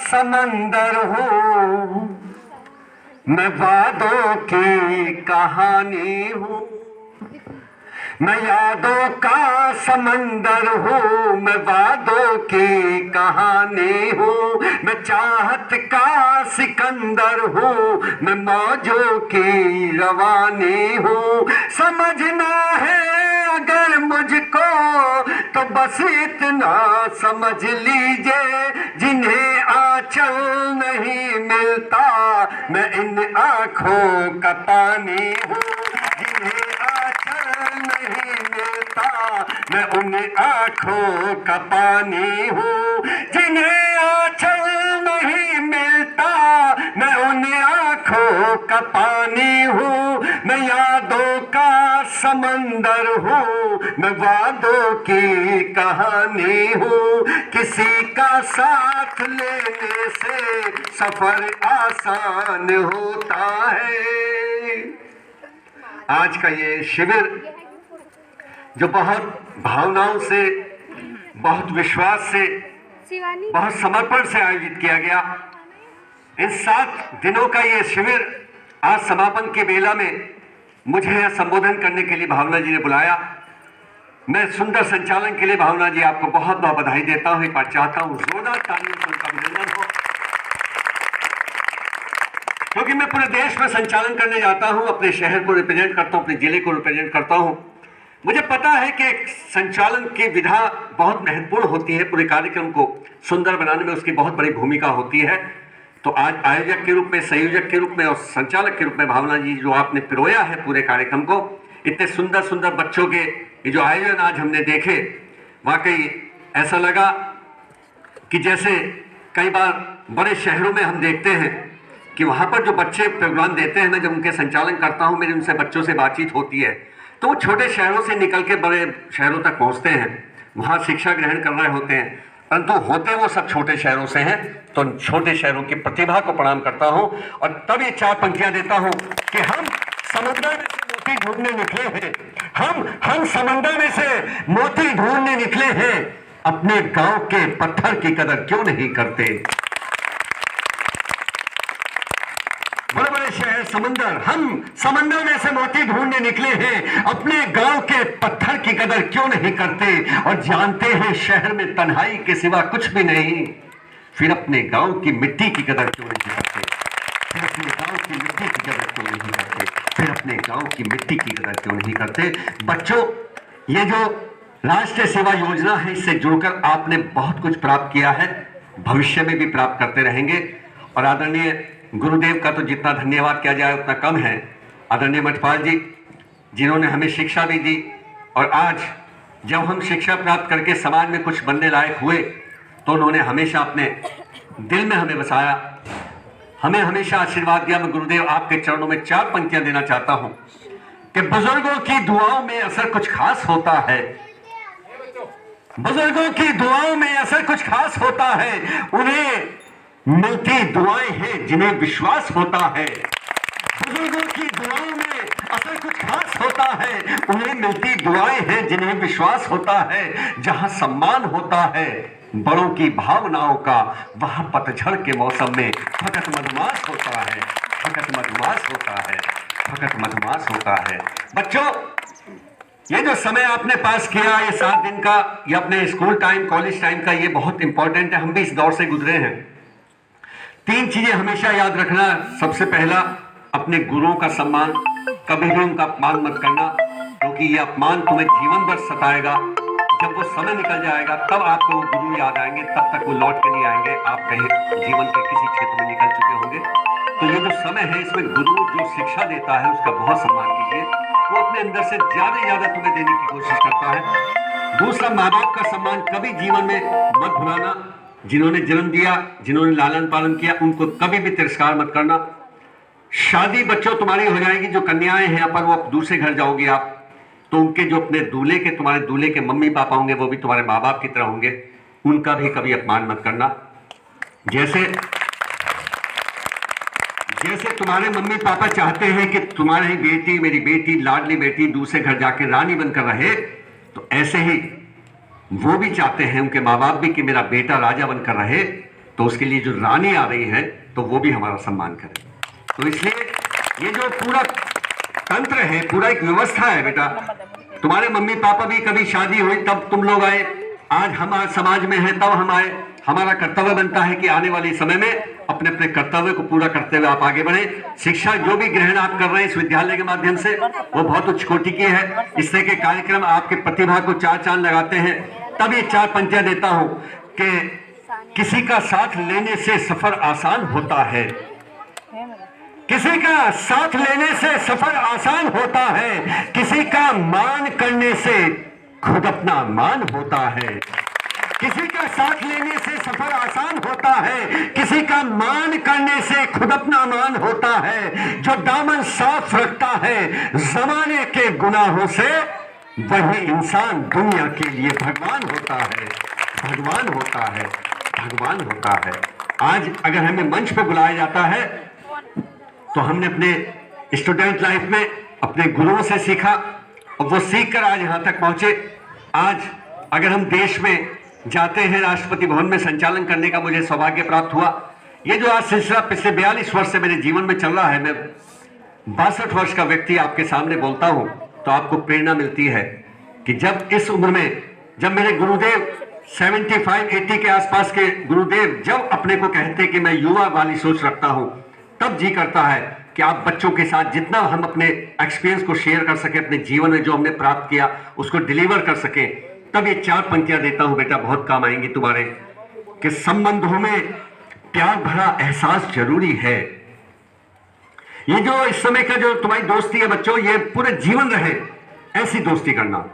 समंदर हूँ, मैं वादों की कहानी हूँ। मैं यादों का समंदर हूँ, मैं वादों की कहानी हूँ। मैं चाहत का सिकंदर हूँ, मैं मौजों की रवानी हूँ। समझना है अगर मुझको तो बस इतना समझ लीजिए, जिन्हें आंचल नहीं मिलता मैं इन आंखों का पानी हूँ। जिन्हें आंचल नहीं मिलता मैं उन आंखों का पानी हूँ। जिन्हें आंचल नहीं मिलता मैं उन आंखों का पानी हूँ। मैं यादों का समंदर हूँ, मैं वादों की कहानी हूँ। किसी का साथ लेने से सफर आसान होता है। आज का ये शिविर जो बहुत भावनाओं से, बहुत विश्वास से, बहुत समर्पण से आयोजित किया गया, इन 7 दिनों का ये शिविर आज समापन के बेला में मुझे यहाँ संबोधन करने के लिए भावना जी ने बुलाया। मैं सुंदर संचालन के लिए भावना जी आपको बहुत बहुत बधाई देता हूँ। एक बार चाहता हूँ जोरदार तालियों से उनका अभिनंदन हो, क्योंकि मैं पूरे देश में संचालन करने जाता हूँ, अपने शहर को रिप्रेजेंट करता हूँ, अपने जिले को रिप्रेजेंट करता हूँ। मुझे पता है कि एक संचालन की विधा बहुत महत्वपूर्ण होती है, पूरे कार्यक्रम को सुंदर बनाने में उसकी बहुत बड़ी भूमिका होती है। तो आज आयोजक के रूप में, संयोजक के रूप में और संचालक के रूप में भावना जी जो आपने पिरोया है पूरे कार्यक्रम को, इतने सुंदर सुंदर बच्चों के ये जो आयोजन आज हमने देखे, वाकई ऐसा लगा कि जैसे कई बार बड़े शहरों में हम देखते हैं कि वहाँ पर जो बच्चे प्रोग्राम देते हैं, मैं जब उनके संचालन करता हूँ, मेरी उनसे बच्चों से बातचीत होती है, तो वो छोटे शहरों से निकल के बड़े शहरों तक पहुँचते हैं, वहाँ शिक्षा ग्रहण कर रहे होते हैं, परंतु होते वो सब छोटे शहरों से हैं। तो छोटे शहरों की प्रतिभा को प्रणाम करता हूँ और तब ये 4 पंक्तियाँ देता हूँ कि हम समंदर में से मोती ढूंढने निकले हैं, हम समंदर में से मोती ढूंढने निकले हैं, अपने गांव के पत्थर की कदर क्यों नहीं करते। बड़े बड़े शहर समंदर, हम समंदर में से मोती ढूंढने निकले हैं, अपने गांव के पत्थर की कदर क्यों नहीं करते। और जानते हैं शहर में तन्हाई के सिवा कुछ भी नहीं, फिर अपने गांव की मिट्टी की कदर क्यों नहीं करते। फिर अपने गांव की मिट्टी की कदर क्यों नहीं करते। फिर अपने गांव की मिट्टी की कदर क्यों नहीं करते। बच्चों, ये जो राष्ट्रीय सेवा योजना है, इससे जुड़कर आपने बहुत कुछ प्राप्त किया है, भविष्य में भी प्राप्त करते रहेंगे। और आदरणीय गुरुदेव का तो जितना धन्यवाद किया जाए उतना कम है। आदरणीय मठपाल जी, जिन्होंने हमें शिक्षा भी दी, और आज जब हम शिक्षा प्राप्त करके समाज में कुछ बनने लायक हुए तो उन्होंने हमेशा अपने दिल में हमें बसाया, हमें हमेशा आशीर्वाद दिया। मैं गुरुदेव आपके चरणों में 4 पंक्तियां देना चाहता हूं कि बुजुर्गों की दुआओं में असर कुछ खास होता है। बुजुर्गों की दुआओं में असर कुछ खास होता है, उन्हें मिलती दुआएं हैं जिन्हें विश्वास होता है। बुजुर्गों की दुआओं में असर कुछ खास होता है, उन्हें मिलती दुआएं हैं जिन्हें विश्वास होता है। जहां सम्मान होता है बड़ों की भावनाओं का, वहां पतझड़ के मौसम में फकत मधुमास होता है, फकत मधुमास होता है, फकत मधुमास होता है। बच्चों, ये जो समय आपने पास किया, ये 7 दिन का, ये अपने स्कूल टाइम, कॉलेज टाइम का, ये बहुत इंपॉर्टेंट है। हम भी इस दौर से गुजरे हैं। 3 चीजें हमेशा याद रखना। सबसे पहला, अपने गुरुओं का सम्मान, कभी भी उनका अपमान मत करना, क्योंकि ये अपमान तुम्हें जीवन भर सताएगा। जब वो समय निकल जाएगा तब आपको वो गुरु याद आएंगे, तब तक वो लौट के नहीं आएंगे। आप कहीं जीवन के किसी क्षेत्र में निकल चुके होंगे। तो ये जो समय है, इसमें गुरु जो शिक्षा देता है उसका बहुत सम्मान कीजिए। वो अपने अंदर से ज्यादा से ज्यादा तुम्हें देने की कोशिश करता है। दूसरा, माँ बाप का सम्मान कभी जीवन में मत भुलाना। जिन्होंने जन्म दिया, जिन्होंने लालन पालन किया, उनको कभी भी तिरस्कार मत करना। शादी बच्चों तुम्हारी हो जाएगी, जो कन्याएं हैं, पर वो दूसरे घर जाओगे आप, तो उनके जो अपने दूल्हे के, तुम्हारे दूल्हे के मम्मी पापा होंगे, वो भी तुम्हारे माँ बाप की तरह होंगे, उनका भी कभी अपमान मत करना। जैसे तुम्हारे मम्मी पापा चाहते हैं कि तुम्हारी बेटी, मेरी बेटी, लाडली बेटी दूसरे घर जाके रानी बनकर रहे, तो ऐसे ही वो भी चाहते हैं, उनके माँ बाप भी, कि मेरा बेटा राजा बनकर रहे। तो तो उसके लिए जो रानी आ रही है तो वो भी हमारा सम्मान करे। तो इसलिए ये जो पूरा तंत्र है, पूरा एक व्यवस्था है बेटा। तुम्हारे मम्मी पापा भी कभी शादी हुई तब तुम लोग आए, आज हम आज समाज में हैं तब हम आए। हमारा कर्तव्य बनता है कि आने वाले समय में अपने अपने कर्तव्य को पूरा करते हुए आप आगे बढ़े। शिक्षा जो भी ग्रहण आप कर रहे हैं इस विद्यालय के माध्यम से वो बहुत उच्च कोटि की है। इस तरह के कार्यक्रम आपके प्रतिभा को चार चांद लगाते हैं। तब ये चार पंक्तियां देता हूं कि किसी का साथ लेने से सफर आसान होता है, किसी का साथ लेने से सफर आसान होता है, किसी का मान करने से खुद अपना मान होता है। किसी का साथ लेने से सफर आसान होता है, किसी का मान करने से खुद अपना मान होता है। जो दामन साफ रखता है जमाने के गुनाहों से, वही इंसान दुनिया के लिए भगवान होता है, भगवान होता है, भगवान होता है। आज अगर हमें मंच पे बुलाया जाता है तो हमने अपने स्टूडेंट लाइफ में अपने गुरुओं से सीखा और वो सीख कर आज यहां तक पहुंचे। आज अगर हम देश में जाते हैं, राष्ट्रपति भवन में संचालन करने का मुझे सौभाग्य प्राप्त हुआ। ये जो आज सिलसिला पिछले 42 वर्ष से मेरे जीवन में चल रहा है, मैं 62 वर्ष का व्यक्ति आपके सामने बोलता हूं तो आपको प्रेरणा मिलती है कि जब इस उम्र में, जब मेरे गुरुदेव 75-80 के आसपास के गुरुदेव जब अपने को कहते कि मैं युवा वाली सोच रखता हूं, तब जी करता है कि आप बच्चों के साथ जितना हम अपने एक्सपीरियंस को शेयर कर सके, अपने जीवन में जो हमने प्राप्त किया उसको डिलीवर कर सके। तब ये चार पंक्तियां देता हूं बेटा, बहुत काम आएंगी तुम्हारे, कि संबंधों में प्यार भरा एहसास जरूरी है। ये जो इस समय का जो तुम्हारी दोस्ती है बच्चों, ये पूरे जीवन रहे ऐसी दोस्ती करना।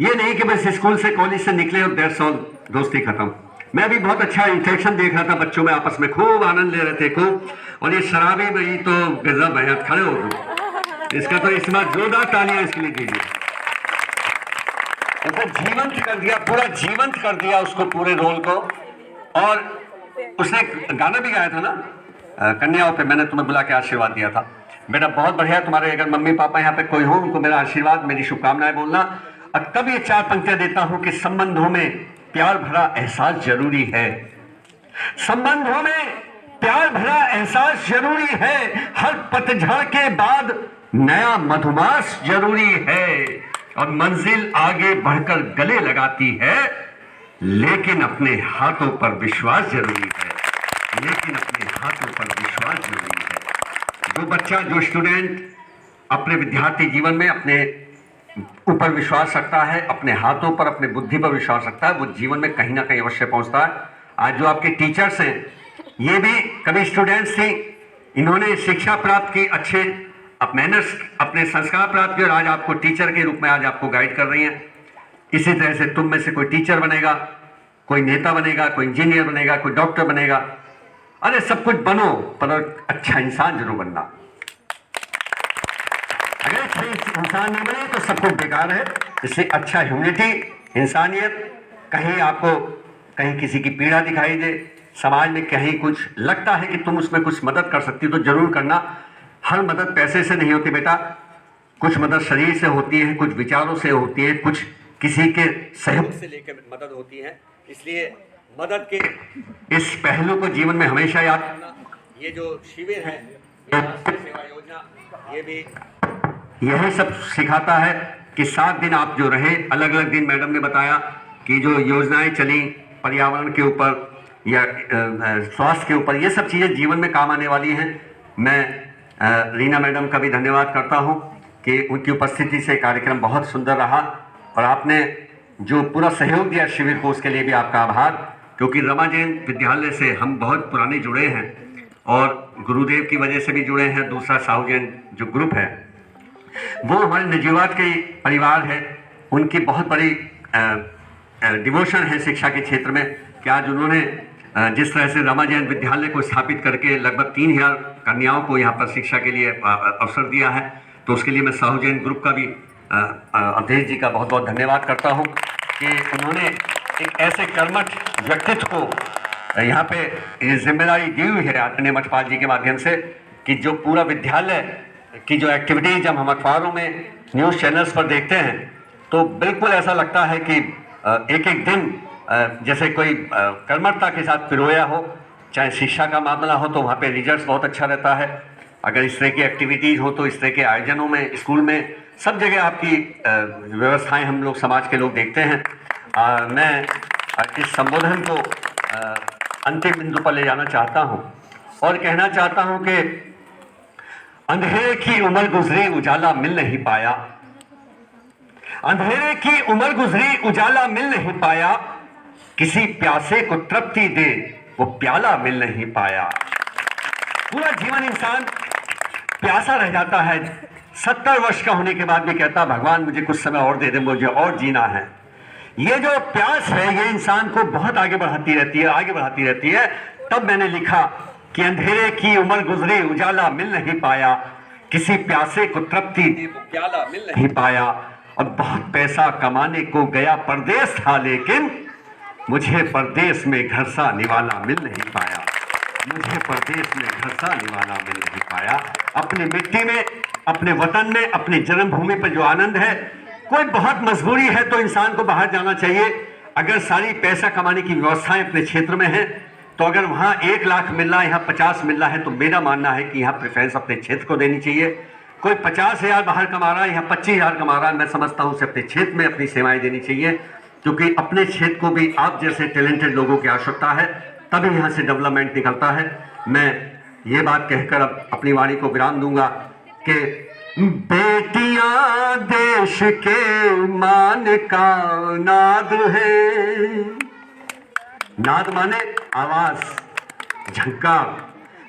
ये नहीं कि बस स्कूल से कॉलेज से निकले और दैट्स ऑल, दोस्ती खत्म। मैं भी बहुत अच्छा इंटरेक्शन देख रहा था, बच्चों में आपस में खूब आनंद ले रहे थे खूब। और ये शराबी भाई तो गजब है, खड़े हो गए, इसका तो इस बार जोरदार तालियां इसके लिए दीजिए। उसने जीवंत कर दिया, पूरा जीवंत कर दिया उसको, पूरे रोल को। और उसने गाना भी गाया था ना कन्याओं पे, मैंने तुम्हें बुला के आशीर्वाद दिया था। बेटा बहुत बढ़िया, तुम्हारे अगर मम्मी पापा यहाँ पे कोई हो उनको मेरा आशीर्वाद, मेरी शुभकामनाएं बोलना। और तब ये चार पंक्तियां देता हूं कि संबंधों में प्यार भरा एहसास जरूरी है, संबंधों में प्यार भरा एहसास जरूरी है। हर पतझड़ के बाद नया मधुमास जरूरी है। और मंजिल आगे बढ़कर गले लगाती है, लेकिन अपने हाथों पर विश्वास जरूरी है, लेकिन अपने हाथों पर विश्वास जरूरी है। जो बच्चा, जो स्टूडेंट अपने विद्यार्थी जीवन में अपने ऊपर विश्वास रखता है, अपने हाथों पर, अपने बुद्धि पर विश्वास रखता है, वो जीवन में कहीं ना कहीं अवश्य पहुंचता है। आज जो आपके टीचर्स हैं, ये भी कभी स्टूडेंट्स थी, इन्होंने शिक्षा प्राप्त की, अच्छे मैनर्स, अपने संस्कार प्राप्त किए और आज आपको टीचर के रूप में आज आपको गाइड कर रही हैं। इसी तरह से तुम में से कोई टीचर बनेगा, कोई नेता बनेगा, कोई इंजीनियर बनेगा, कोई डॉक्टर बनेगा। अरे सब कुछ बनो, पर अच्छा इंसान जरूर बनना। अगर अच्छे इंसान नहीं बने तो सब कुछ बेकार है। इसलिए अच्छा ह्यूमैनिटी, इंसानियत, कहीं आपको कहीं किसी की पीड़ा दिखाई दे, समाज में कहीं कुछ लगता है कि तुम उसमें कुछ मदद कर सकती हो तो जरूर करना। हर मदद पैसे से नहीं होती बेटा, कुछ मदद शरीर से होती है, कुछ विचारों से होती है, कुछ किसी के सहयोग से लेकर मदद होती है। इसलिए मदद के इस पहलू को जीवन में हमेशा याद रखना। ये जो शिविर है, सेवा योजना, ये भी यही सब सिखाता है कि 7 दिन आप जो रहे, अलग अलग दिन मैडम ने बताया कि जो योजनाएं चली पर्यावरण के ऊपर या स्वास्थ्य के ऊपर, ये सब चीज़ें जीवन में काम आने वाली हैं। मैं रीना मैडम का भी धन्यवाद करता हूं कि उनकी उपस्थिति से कार्यक्रम बहुत सुंदर रहा और आपने जो पूरा सहयोग दिया शिविर को, उसके लिए भी आपका आभार। क्योंकि रमा जैन विद्यालय से हम बहुत पुराने जुड़े हैं और गुरुदेव की वजह से भी जुड़े हैं। दूसरा साहू जैन जो ग्रुप है वो हमारे नजीवात के परिवार है, उनकी बहुत बड़ी डिवोशन है शिक्षा के क्षेत्र में। कि आज उन्होंने जिस तरह से रमा जैन विद्यालय को स्थापित करके लगभग 3000 कन्याओं को यहाँ पर शिक्षा के लिए अवसर दिया है, तो उसके लिए मैं साहू जैन ग्रुप का भी अवधेश जी का बहुत बहुत धन्यवाद करता हूँ कि उन्होंने एक ऐसे कर्मठ व्यक्तित्व को यहाँ पे ये जिम्मेदारी दी हुई है आदरणीय मठपाल जी के माध्यम से, कि जो पूरा विद्यालय की जो एक्टिविटीज जब हम अखबारों में न्यूज़ चैनल्स पर देखते हैं तो बिल्कुल ऐसा लगता है कि एक एक दिन जैसे कोई कर्मठता के साथ पिरोया हो। चाहे शिक्षा का मामला हो तो वहाँ पे रिजल्ट बहुत अच्छा रहता है। अगर इस तरह की एक्टिविटीज़ हो तो इस तरह के आयोजनों में, स्कूल में, सब जगह आपकी व्यवस्थाएं हम लोग समाज के लोग देखते हैं। मैं इस संबोधन को अंतिम बिंदु पर ले जाना चाहता हूँ और कहना चाहता हूँ कि अंधेरे की उम्र गुजरी उजाला मिल नहीं पाया, अंधेरे की उम्र गुजरी उजाला मिल नहीं पाया, किसी प्यासे को तृप्ति दे वो प्याला मिल नहीं पाया। पूरा जीवन इंसान प्यासा रह जाता है, 70 वर्ष का होने के बाद भी कहता भगवान मुझे कुछ समय और दे दे, मुझे और जीना है। ये जो प्यास है ये इंसान को बहुत आगे बढ़ाती रहती है, आगे बढ़ाती रहती है। तब मैंने लिखा कि अंधेरे की उम्र गुजरी उजाला मिल नहीं पाया, किसी प्यासे को तृप्ति दे वो प्याला मिल नहीं पाया। और बहुत पैसा कमाने को गया परदेश था, लेकिन मुझे परदेश में घर सा निवाला मिल नहीं पाया, मुझे परदेश में घर सा निवाला मिल नहीं पाया। अपनी मिट्टी में, अपने वतन में, अपनी जन्मभूमि पर जो आनंद है, कोई बहुत मजबूरी है तो इंसान को बाहर जाना चाहिए। अगर सारी पैसा कमाने की व्यवस्थाएं अपने क्षेत्र में है तो अगर वहाँ 1 लाख मिल रहा है, यहाँ 50 मिल रहा है, तो मेरा मानना है कि यहाँ प्रेफरेंस अपने क्षेत्र को देनी चाहिए। कोई 50,000 बाहर कमा रहा है, यहाँ 25,000 कमा रहा है, मैं समझता हूँ उसे अपने क्षेत्र में अपनी सेवाएं देनी चाहिए, क्योंकि अपने क्षेत्र को भी आप जैसे टैलेंटेड लोगों की आवश्यकता है, तभी यहाँ से डेवलपमेंट निकलता है। मैं ये बात कहकर अब अपनी वाणी को विराम दूंगा कि बेटियां देश के मान का नाद है, नाद माने आवाज, झंकार।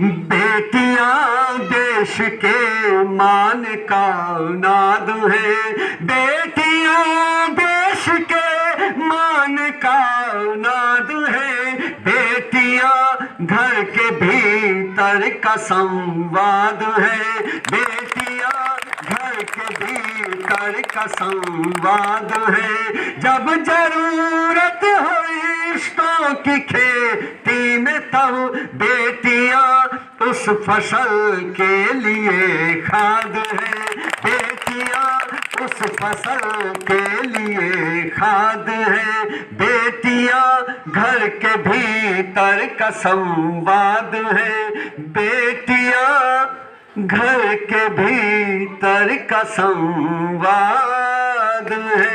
बेटियां देश के मान का नाद है, बेटियां देश के मान का नाद है, बेटियां घर के भीतर का संवाद है, बेटियां घर के भीतर का संवाद है। जब जरूरत हो रिश्तों की खेती में तब बेटियां उस फसल के लिए खाद है, बेटियां उस फसल के लिए खाद है, बेटियां घर के भीतर का संवाद है, बेटियां घर के भीतर का संवाद है।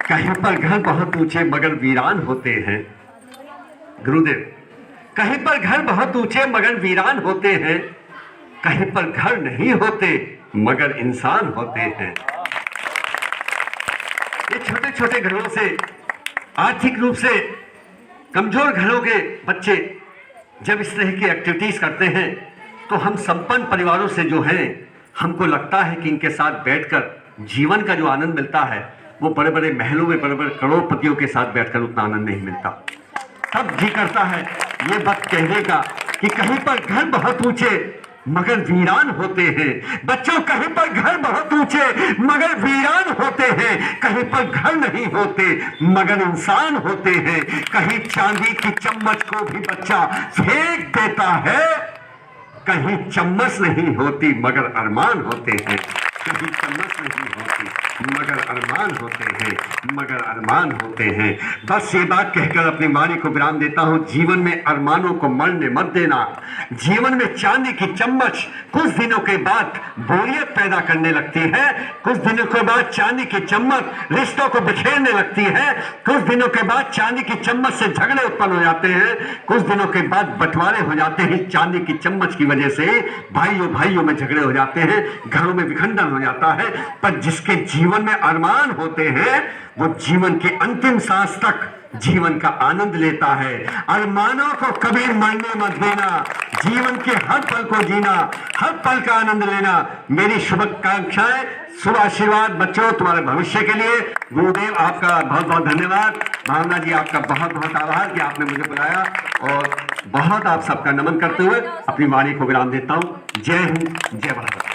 कहीं पर घर बहुत ऊंचे मगर वीरान होते हैं, गुरुदेव, कहीं पर घर बहुत ऊंचे मगर वीरान होते हैं, कहीं पर घर नहीं होते मगर इंसान होते हैं। ये छोटे छोटे घरों से, आर्थिक रूप से कमजोर घरों के बच्चे जब इस तरह की एक्टिविटीज करते हैं तो हम संपन्न परिवारों से जो हैं, हमको लगता है कि इनके साथ बैठकर जीवन का जो आनंद मिलता है वो बड़े बड़े महलों में बड़े बड़े करोड़पतियों के साथ बैठकर उतना आनंद नहीं मिलता। तब जी करता है ये बात कहने का कि कहीं पर घर बहुत ऊंचे मगर वीरान होते हैं। बच्चों, कहीं पर घर बहुत ऊंचे मगर वीरान होते हैं, कहीं पर घर नहीं होते मगर इंसान होते हैं। कहीं चांदी की चम्मच को भी बच्चा फेंक देता है, कहीं चम्मच नहीं होती मगर अरमान होते हैं, कहीं चम्मच नहीं होती मगर अरमान होते हैं, मगर अरमान होते हैं। बस ये बात कहकर अपनी वाणी को विराम देता हूँ। जीवन में अरमानों को मरने मत देना। जीवन में चांदी की चम्मच कुछ दिनों के बाद बोरियत पैदा करने लगती है, कुछ दिनों के बाद चांदी की चम्मच रिश्तों को बिखेरने लगती है, कुछ दिनों के बाद चांदी की चम्मच से झगड़े उत्पन्न हो जाते हैं, कुछ दिनों के बाद बंटवारे हो जाते हैं। चांदी की चम्मच की वजह से भाइयों भाइयों में झगड़े हो जाते हैं, घरों में विखंडन हो जाता है। पर जिसके जीवन में अरमान होते हैं वो जीवन के अंतिम सांस तक जीवन का आनंद लेता है। अरमानों को कभी मरने मत देना, जीवन के हर पल को जीना, हर पल का आनंद लेना। मेरी शुभकांक्षाएं, शुभ आशीर्वाद बच्चों तुम्हारे भविष्य के लिए। गुरुदेव आपका बहुत बहुत धन्यवाद। भावना जी आपका बहुत बहुत आभार कि आपने मुझे बुलाया, और बहुत आप सबका नमन करते हुए अपनी वाणी को विराम देता हूँ। जय हिंद, जय भारत।